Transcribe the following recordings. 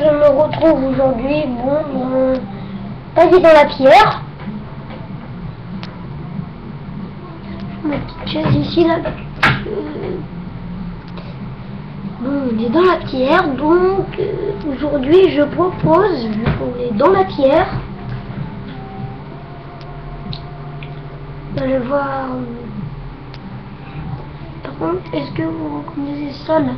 je me retrouve aujourd'hui, pas dit dans la pierre. Ma petite chaise ici, là. Bon, on est dans la pierre, donc aujourd'hui je propose, vu qu'on est dans la pierre, d'aller voir. Par contre, est-ce que vous reconnaissez ça là?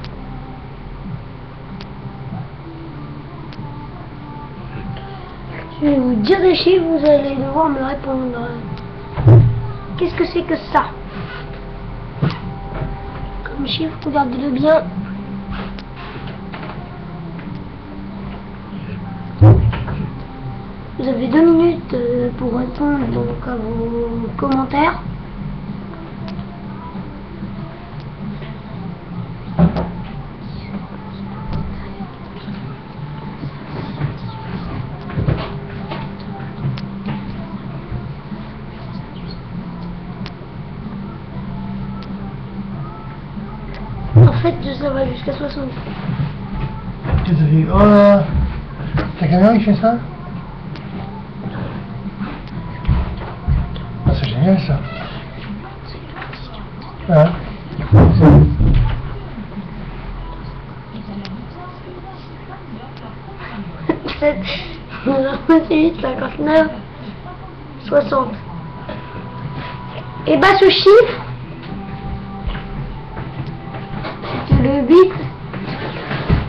Je vais vous dire des chiffres, vous allez devoir me répondre. Qu'est-ce que c'est que ça? Comme chiffre, regardez-le bien. Vous avez 2 minutes pour répondre donc à vos commentaires. En fait, ça va jusqu'à 60. Qu'est-ce que c'est? Oh là! Ta caméra il fait ça? Ah, c'est génial ça! Ah. C'est 59, 60. Et bah ce chiffre, c'était le 8.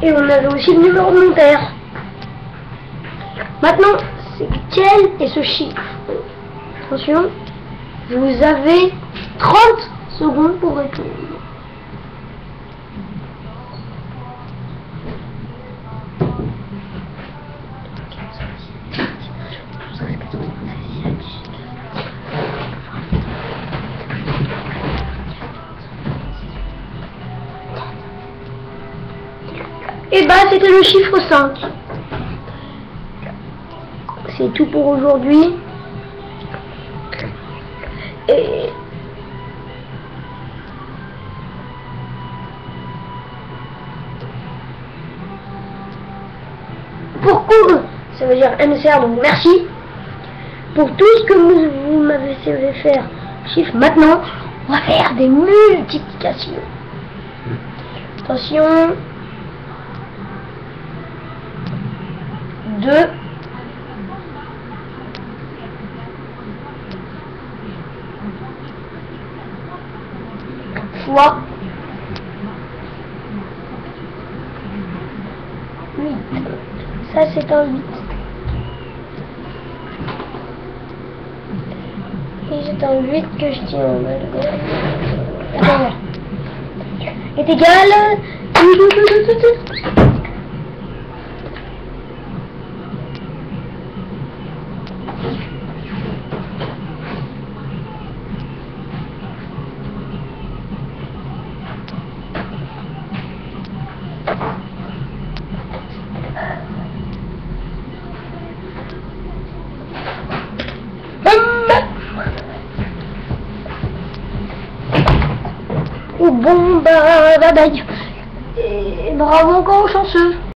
Et on avait aussi le numéro de mon père. Maintenant, c'est quel est ce chiffre? Attention, vous avez 30 secondes pour répondre. Et bah c'était le chiffre 5. C'est tout pour aujourd'hui. Et pour cours, ça veut dire MCR, donc merci pour tout ce que vous m'avez fait faire. Chiffre. Maintenant, on va faire des multiplications. Attention. 2 fois 8. Ça c'est un 8. Et c'est un 8 que je tiens. Est égal. Bon bah bye bye. Et bravo encore aux chanceux.